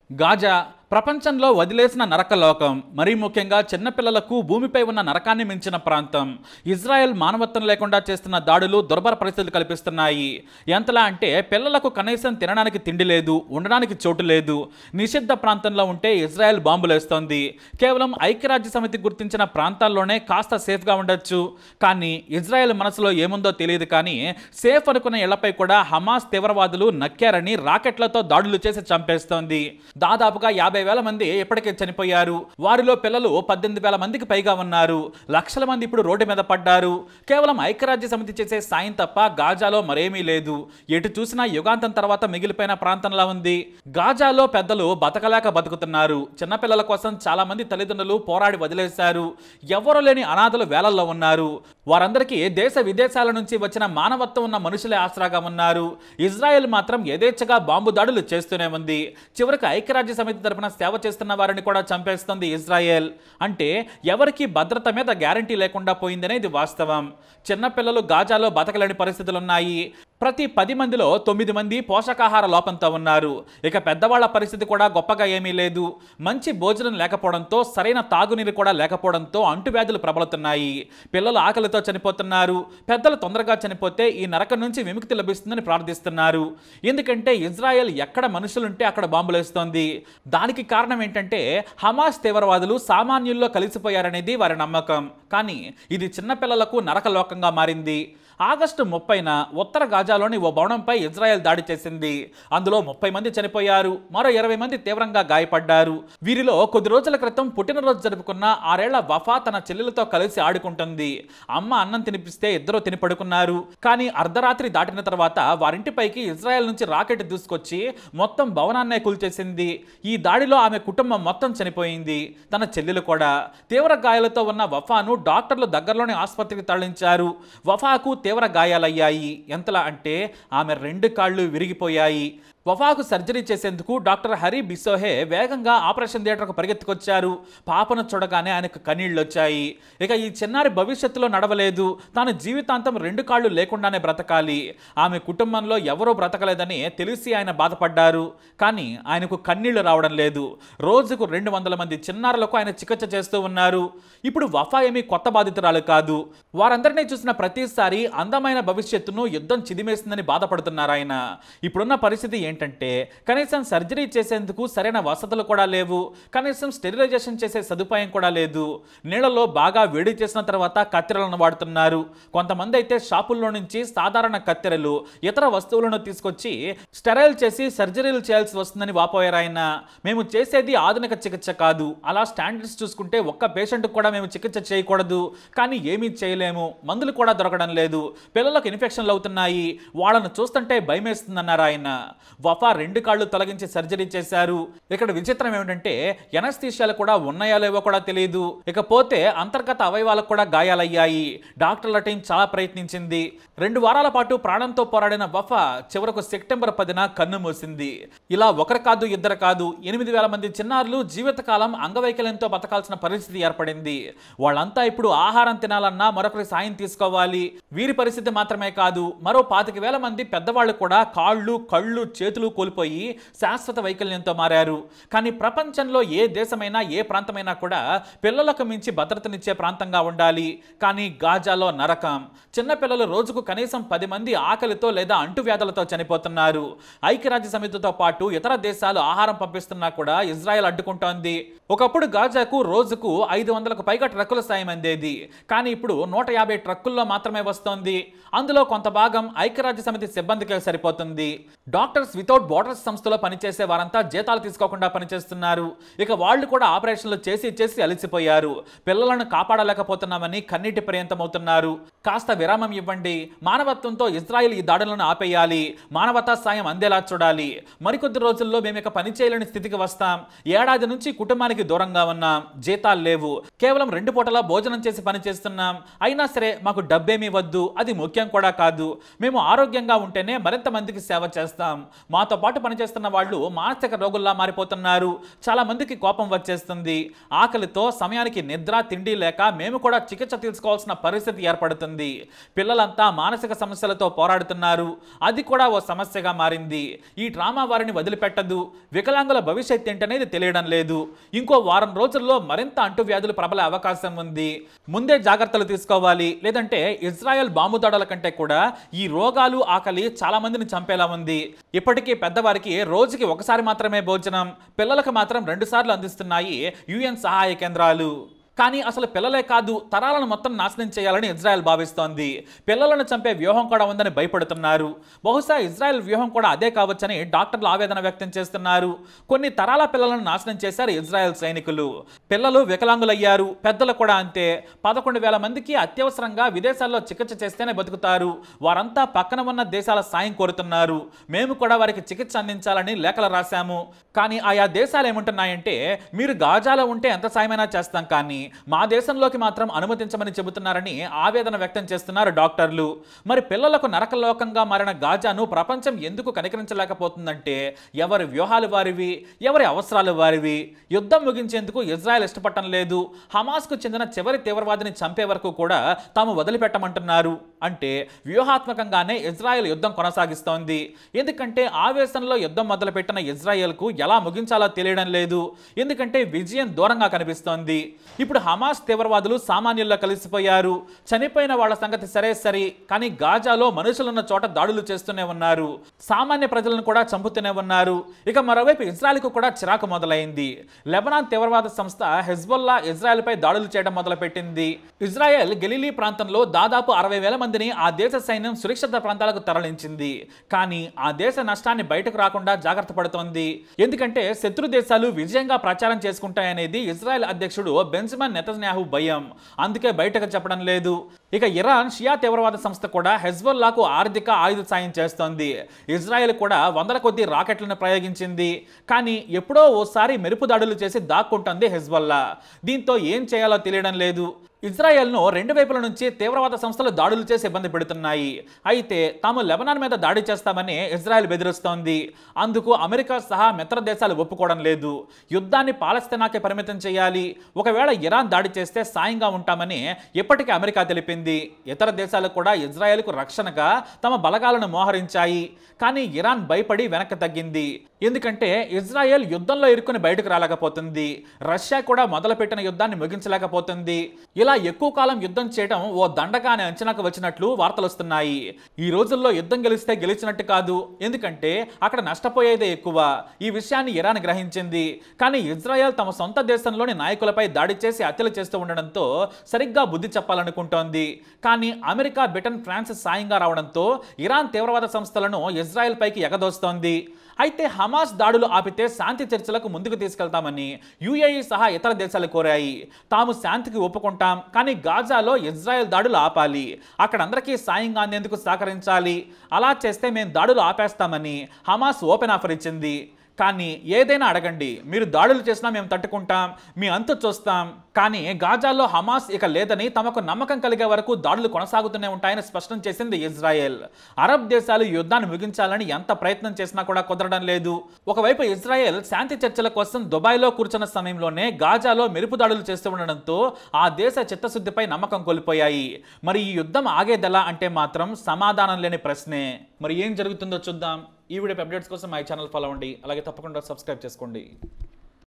Gaza ప్రపంచంలో వదిలేసిన నరకలోకం, మరీ ముఖ్యంగా చిన్నపిల్లలకు భూమిపై ఉన్న నరకాన్ని మించిన ప్రాంతం. ఇజ్రాయెల్ మానవత్వం లేకుండా చేస్తున్న దాడులు దుర్భర పరిస్థితులు కల్పిస్తున్నాయి. ఎంతలా అంటే పిల్లలకు కనీసం తినడానికి తిండి లేదు, ఉండడానికి చోటు లేదు. నిషిద్ధ ప్రాంతంలో ఉంటే ఇజ్రాయెల్ బాంబులేస్తోంది. కేవలం ఐక్యరాజ్య సమితి గుర్తించిన ప్రాంతాల్లోనే కాస్త సేఫ్గా ఉండొచ్చు. కానీ ఇజ్రాయెల్ మనసులో ఏముందో తెలియదు. కానీ సేఫ్ అనుకున్న ఇళ్లపై కూడా హమాస్ తీవ్రవాదులు నక్కారని రాకెట్లతో దాడులు చేసి చంపేస్తోంది. దాదాపుగా 50,000 మంది ఇప్పటికే చనిపోయారు. వారిలో పిల్లలు 18,000 మందికి పైగా ఉన్నారు. లక్షల మంది ఇప్పుడు రోడ్డు మీద పడ్డారు. కేవలం ఐక్యరాజ్య సమితి చేసే సాయం తప్ప గాజాలో మరేమీ లేదు. ఎటు చూసినా యుగాంతం తర్వాత మిగిలిపోయిన ప్రాంతంలా ఉంది. గాజాలో పెద్దలు బతకలేక బతుకుతున్నారు. చిన్నపిల్లల కోసం చాలా మంది తల్లిదండ్రులు పోరాడి వదిలేశారు. ఎవరూ లేని అనాథలు వేలల్లో ఉన్నారు. వారందరికీ దేశ విదేశాల నుంచి వచ్చిన మానవత్వం ఉన్న మనుషులే ఆసరాగా ఉన్నారు. ఇజ్రాయెల్ మాత్రం యథేచ్ఛగా బాంబు దాడులు చేస్తూనే ఉంది. చివరికి ఐక్యరాజ్య సమితి తరపున సేవ చేస్తున్న వారిని కూడా చంపేస్తుంది ఇజ్రాయెల్. అంటే ఎవరికి భద్రత మీద గ్యారంటీ లేకుండా పోయిందనే ఇది వాస్తవం. చిన్నపిల్లలు గాజాలో బతకలేని పరిస్థితులున్నాయి. ప్రతి 10 మందిలో 9 మంది పోషకాహార లోపంతో ఉన్నారు. ఇక పెద్దవాళ్ల పరిస్థితి కూడా గొప్పగా ఏమీ లేదు. మంచి భోజనం లేకపోవడంతో, సరైన తాగునీరు కూడా లేకపోవడంతో అంటువ్యాధులు ప్రబలుతున్నాయి. పిల్లలు ఆకలితో చనిపోతున్నారు. పెద్దలు తొందరగా చనిపోతే ఈ నరకం నుంచి విముక్తి లభిస్తుందని ప్రార్థిస్తున్నారు. ఎందుకంటే ఇజ్రాయెల్ ఎక్కడ మనుషులుంటే అక్కడ బాంబులేస్తోంది. దానికి కారణం ఏంటంటే హమాస్ తీవ్రవాదులు సామాన్యుల్లో కలిసిపోయారనేది వారి నమ్మకం. కానీ ఇది చిన్నపిల్లలకు నరకలోకంగా మారింది. ఆగస్టు 30న ఉత్తర గాజాలోని ఓ భవనంపై ఇజ్రాయెల్ దాడి చేసింది. అందులో 30 మంది చనిపోయారు. మరో 20 మంది తీవ్రంగా గాయపడ్డారు. వీరిలో కొద్ది రోజుల క్రితం పుట్టినరోజు జరుపుకున్న 6 ఏళ్ల వఫా తన చెల్లెలతో కలిసి ఆడుకుంటుంది. అమ్మ అన్నం తినిపిస్తే ఇద్దరు తిని పడుకున్నారు. కానీ అర్ధరాత్రి దాటిన తర్వాత వారింటిపైకి ఇజ్రాయెల్ నుంచి రాకెట్ దూసుకొచ్చి మొత్తం భవనాన్నే కూల్చేసింది. ఈ దాడిలో ఆమె కుటుంబం మొత్తం చనిపోయింది. తన చెల్లెలు కూడా. తీవ్ర గాయాలతో ఉన్న వఫాను డాక్టర్లు దగ్గరలోని ఆసుపత్రికి తరలించారు. వఫాకు తీవ్ర గాయాలయ్యాయి. ఎంతలా అంటే ఆమె 2 కాళ్ళు విరిగిపోయాయి. వఫాకు సర్జరీ చేసేందుకు డాక్టర్ హరి బిసోహే వేగంగా ఆపరేషన్ థియేటర్కు పరిగెత్తుకొచ్చారు. పాపను చూడగానే ఆయనకు కన్నీళ్లు వచ్చాయి. ఇక ఈ చిన్నారి భవిష్యత్తులో నడవలేదు. తాను జీవితాంతం 2 కాళ్ళు లేకుండానే బ్రతకాలి. ఆమె కుటుంబంలో ఎవరూ బ్రతకలేదని తెలిసి ఆయన బాధపడ్డారు. కానీ ఆయనకు కన్నీళ్లు రావడం లేదు. రోజుకు 200 మంది చిన్నారులకు ఆయన చికిత్స చేస్తూ ఉన్నారు. ఇప్పుడు వఫా ఏమీ కొత్త బాధితురాలు కాదు. వారందరినీ చూసిన ప్రతిసారి అందమైన భవిష్యత్తును యుద్ధం చిదిమేసిందని బాధపడుతున్నారు ఆయన. ఇప్పుడున్న పరిస్థితి ఏంటంటే కనీసం సర్జరీ చేసేందుకు సరైన వసతులు కూడా లేవు. కనీసం స్టెరిలైజేషన్ చేసే సదుపాయం కూడా లేదు. నీళ్లలో బాగా వేడి చేసిన తర్వాత కత్తెరలను వాడుతున్నారు. కొంతమంది అయితే షాపుల్లో నుంచి సాధారణ కత్తెరలు, ఇతర వస్తువులను తీసుకొచ్చి స్టెరైల్ చేసి సర్జరీలు చేయాల్సి వస్తుందని వాపోయారు ఆయన. మేము చేసేది ఆధునిక చికిత్స కాదు. అలా స్టాండర్డ్స్ చూసుకుంటే ఒక్క పేషెంట్ కూడా మేము చికిత్స చేయకూడదు. కానీ ఏమీ చేయలేము. మందులు కూడా దొరకడం లేదు. పిల్లలకు ఇన్ఫెక్షన్లు అవుతున్నాయి. వాళ్ళను చూస్తుంటే భయమేస్తుందన్నారు ఆయన. వఫా 2 కాళ్ళు తొలగించి సర్జరీ చేశారు. ఇక్కడ విచిత్రం ఏమిటంటే ఎనస్థీషియాలు కూడా ఉన్నాయో లేవో కూడా తెలియదు. ఇకపోతే అంతర్గత అవయవాలకు కూడా గాయాలయ్యాయి. డాక్టర్ల టీం చాలా ప్రయత్నించింది. 2 వారాల పాటు ప్రాణంతో పోరాడిన వఫా చివరకు సెప్టెంబర్ 10న కన్ను మూసింది. ఇలా ఒకరు కాదు, ఇద్దరు కాదు, 8,000 మంది చిన్నారులు జీవితకాలం అంగవైకల్యంతో బతకాల్సిన పరిస్థితి ఏర్పడింది. వాళ్ళంతా ఇప్పుడు ఆహారం తినాలన్నా మరొకరి సాయం తీసుకోవాలి. వీరి పరిస్థితి మాత్రమే కాదు, మరో 25,000 మంది పెద్దవాళ్ళు కూడా కాళ్ళు, కళ్ళు, చేతులు కోల్పోయి శాశ్వత వైకల్యంతో మారారు. కానీ ప్రపంచంలో ఏ దేశమైనా, ఏ ప్రాంతమైనా కూడా పిల్లలకు మించి భద్రతనిచ్చే ప్రాంతంగా ఉండాలి. కానీ గాజాలో నరకం. చిన్నపిల్లలు రోజుకు కనీసం 10 మంది ఆకలితో లేదా అంటువ్యాధులతో చనిపోతున్నారు. ఐక్యరాజ్య సమితితో పాటు ఇతర దేశాలు ఆహారం పంపిస్తున్నా కూడా ఇజ్రాయెల్ అడ్డుకుంటోంది. ఒకప్పుడు గాజాకు రోజుకు 500కు పైగా ట్రక్కుల సాయం అందేది. కానీ ఇప్పుడు 150 ట్రక్కుల్లో మాత్రమే వస్తోంది. అందులో కొంత భాగం ఐక్యరాజ్య సమితి సిబ్బందికే సరిపోతుంది. డాక్టర్స్ వితౌట్ బోర్డర్స్ సంస్థలో పనిచేసే వారంతా జీతాలు తీసుకోకుండా పనిచేస్తున్నారు. ఇక వాళ్ళు కూడా ఆపరేషన్లు చేసి చేసి అలసిపోయారు. పిల్లలను కాపాడలేకపోతున్నామని కన్నీటి పర్యంతమవుతున్నారు. కాస్త విరామం ఇవ్వండి. మానవత్వంతో ఇజ్రాయెల్ ఈ దాడులను ఆపేయాలి. మానవతా సాయం అందేలా చూడాలి. మరికొద్ది రోజుల్లో మేము ఇక పని చేయలేని స్థితికి వస్తాం. ఏడాది నుంచి కుటుంబానికి దూరంగా ఉన్నాం. జీతాలు లేవు. కేవలం 2 పూటలా భోజనం చేసి పని చేస్తున్నాం. అయినా సరే మాకు డబ్బేమీ వద్దు. అది ముఖ్యం కూడా కాదు. మేము ఆరోగ్యంగా ఉంటేనే మరింత మందికి సేవ చేస్తాం. మాతో పాటు పనిచేస్తున్న వాళ్ళు మానసిక రోగుల్లా మారిపోతున్నారు. చాలా మందికి కోపం వచ్చేస్తుంది. ఆకలితో సమయానికి నిద్ర తిండి లేక మేము కూడా చికిత్స తీసుకోవాల్సిన పరిస్థితి ఏర్పడుతుంది. పిల్లలంతా మానసిక సమస్యలతో పోరాడుతున్నారు. అది కూడా ఓ సమస్యగా మారింది. ఈ డ్రామా వారిని వదిలిపెట్టదు. వికలాంగుల భవిష్యత్ ఏంటనేది తెలియడం లేదు. ఇంకో వారం రోజుల్లో మరింత అంటువ్యాధులు ప్రబలే అవకాశం ఉంది. ముందే జాగ్రత్తలు తీసుకోవాలి. లేదంటే ఇజ్రాయెల్ బాంబు దాడుల కంటే కూడా ఈ రోగాలు ఆకలి చాలా మందిని చంపేలా ఉంది. ఇప్పటికీ పెద్దవారికి రోజుకి ఒకసారి మాత్రమే భోజనం, పిల్లలకు మాత్రం 2 సార్లు అందిస్తున్నాయి UN సహాయ కేంద్రాలు. కానీ అసలు పిల్లలే కాదు, తరాలను మొత్తం నాశనం చేయాలని ఇజ్రాయెల్ భావిస్తోంది. పిల్లలను చంపే వ్యూహం కూడా ఉందని భయపడుతున్నారు. బహుశా ఇజ్రాయెల్ వ్యూహం కూడా అదే కావచ్చని డాక్టర్లు ఆవేదన వ్యక్తం చేస్తున్నారు. కొన్ని తరాల పిల్లలను నాశనం చేశారు ఇజ్రాయెల్ సైనికులు. పిల్లలు వికలాంగులయ్యారు, పెద్దలు కూడా అంతే. 11,000 మందికి అత్యవసరంగా విదేశాల్లో చికిత్స చేస్తేనే బతుకుతారు. వారంతా పక్కన ఉన్న దేశాల సాయం కోరుతున్నారు. మేము కూడా వారికి చికిత్స అందించాలని లేఖలు రాశాము. కానీ ఆయా దేశాలు ఏమంటున్నాయంటే, మీరు గాజాలో ఉంటే ఎంత సాయమైనా చేస్తాం, కానీ మా దేశంలోకి మాత్రం అనుమతించమని చెబుతున్నారని ఆవేదన వ్యక్తం చేస్తున్నారు డాక్టర్లు. మరి పిల్లలకు నరకలోకంగా మారిన గాజాను ప్రపంచం ఎందుకు కనికరించలేకపోతుందంటే, ఎవరి వ్యూహాలు వారివి, ఎవరి అవసరాలు వారివి. యుద్ధం ముగించేందుకు ఇజ్రాయెల్ ఇష్టపడటం లేదు. హమాస్కు చెందిన చివరి తీవ్రవాదిని చంపే వరకు కూడా తాము వదిలిపెట్టమంటున్నారు. అంటే వ్యూహాత్మకంగానే ఇజ్రాయెల్ యుద్ధం కొనసాగిస్తోంది. ఎందుకంటే ఆవేశంలో యుద్ధం మొదలుపెట్టిన ఇజ్రాయెల్కు ఎలా ముగించాలో తెలియడం లేదు. ఎందుకంటే విజయం దూరంగా కనిపిస్తోంది. ఇప్పుడు హమాస్ తీవ్రవాదులు సామాన్యుల్లో కలిసిపోయారు. చనిపోయిన వాళ్ళ సంగతి సరే, కానీ గాజాలో మనుషులున్న చోట దాడులు చేస్తూనే ఉన్నారు. సామాన్య ప్రజలను కూడా చంపుతూనే ఉన్నారు. ఇక మరోవైపు ఇజ్రాయెల్కు కూడా చిరాకు మొదలైంది. లెబనాన్ తీవ్రవాద సంస్థ హెజ్బొల్లా ఇజ్రాయెల్పై దాడులు చేయడం మొదలుపెట్టింది. ఇజ్రాయెల్ గలిలీ ప్రాంతంలో దాదాపు 60,000 మందిని ఆ దేశ సైన్యం సురక్షిత ప్రాంతాలకు తరలించింది. కానీ ఆ దేశ నష్టాన్ని బయటకు రాకుండా జాగ్రత్త పడుతోంది. ఎందుకంటే శత్రు దేశాలు విజయంగా ప్రచారం చేసుకుంటాయనేది ఇజ్రాయెల్ అధ్యక్షుడు బెంజమిన్ నెతన్యాహు భయం. అందుకే బయటకు చెప్పడం లేదు. ఇక ఇరాన్ షియా తీవ్రవాద సంస్థ కూడా హెజ్బొల్లాకు ఆర్థిక ఆయుధ సాయం చేస్తోంది. ఇజ్రాయెల్ కూడా 100ల కొద్దీ రాకెట్లను ప్రయోగించింది. కానీ ఎప్పుడో ఓసారి మెరుపు దాడులు చేసి దాక్కుంటుంది హెజ్బొల్లా. దీంతో ఏం చేయాలో తెలియడం లేదు. ఇజ్రాయెల్ను 2 వైపుల నుంచి తీవ్రవాద సంస్థలు దాడులు చేసి ఇబ్బంది పెడుతున్నాయి. అయితే తాము లెబనాన్ మీద దాడి చేస్తామని ఇజ్రాయెల్ బెదిరిస్తోంది. అందుకు అమెరికా సహా మిత్ర దేశాలు ఒప్పుకోవడం లేదు. యుద్ధాన్ని పాలస్తీనాకే పరిమితం చేయాలి, ఒకవేళ ఇరాన్ దాడి చేస్తే సాయంగా ఉంటామని ఇప్పటికే అమెరికా తెలిపింది. ఇతర దేశాలు కూడా ఇజ్రాయెల్కు రక్షణగా తమ బలగాలను మోహరించాయి. కానీ ఇరాన్ భయపడి వెనక్కి తగ్గింది. ఎందుకంటే ఇజ్రాయెల్ యుద్ధంలో ఇరుక్కుని బయటకు రాలేకపోతుంది. రష్యా కూడా మొదలుపెట్టిన యుద్ధాన్ని ముగించలేకపోతుంది. ఇలా ఎక్కువ కాలం యుద్ధం చేయడం ఓ దండగా అనే అంచనాకు వచ్చినట్లు వార్తలు వస్తున్నాయి. ఈ రోజుల్లో యుద్ధం గెలిస్తే గెలిచినట్టు కాదు, ఎందుకంటే అక్కడ నష్టపోయేదే ఎక్కువ. ఈ విషయాన్ని ఇరాన్ గ్రహించింది. కానీ ఇజ్రాయెల్ తమ సొంత దేశంలోని నాయకులపై దాడి చేసి హత్యలు చేస్తూ ఉండడంతో సరిగ్గా బుద్ధి చెప్పాలనుకుంటోంది. కానీ అమెరికా, బ్రిటన్, ఫ్రాన్స్ సాయంగా రావడంతో ఇరాన్ తీవ్రవాద సంస్థలను ఇజ్రాయెల్ పైకి ఎగదోస్తోంది. అయితే హమాస్ దాడులు ఆపితే శాంతి చర్చలకు ముందుకు తీసుకెళ్తామని UAE సహా ఇతర దేశాలు కోరాయి. తాము శాంతికి ఒప్పుకుంటాం, కానీ గాజాలో ఇజ్రాయెల్ దాడులు ఆపాలి, అక్కడ అందరికీ సాయంగా అందేందుకు సహకరించాలి. అలా చేస్తే మేము దాడులు ఆపేస్తామని హమాస్ ఓపెన్ ఆఫర్ ఇచ్చింది. కానీ ఏదైనా అడగండి, మీరు దాడులు చేసినా మేము తట్టుకుంటాం, మీ అంతు చూస్తాం. కానీ గాజాలో హమాస్ ఇక లేదని, తమకు నమ్మకం కలిగే వరకు దాడులు కొనసాగుతూనే ఉంటాయని స్పష్టం చేసింది ఇజ్రాయెల్. అరబ్ దేశాలు యుద్ధాన్ని ముగించాలని ఎంత ప్రయత్నం చేసినా కూడా కుదరడం లేదు. ఒకవైపు ఇజ్రాయెల్ శాంతి చర్చల కోసం దుబాయ్లో కూర్చున్న సమయంలోనే గాజాలో మెరుపు దాడులు చేస్తూ ఉండడంతో ఆ దేశ చిత్తశుద్ధిపై నమ్మకం కోల్పోయాయి. మరి ఈ యుద్ధం ఆగేదెలా అంటే మాత్రం సమాధానం లేని ప్రశ్నే. మరి ఏం జరుగుతుందో చూద్దాం. ఈ వీడియో అప్డేట్స్ కోసం మై ఛానల్ ఫాలో అవ్వండి. అలాగే తప్పకుండా సబ్స్క్రైబ్ చేసుకోండి.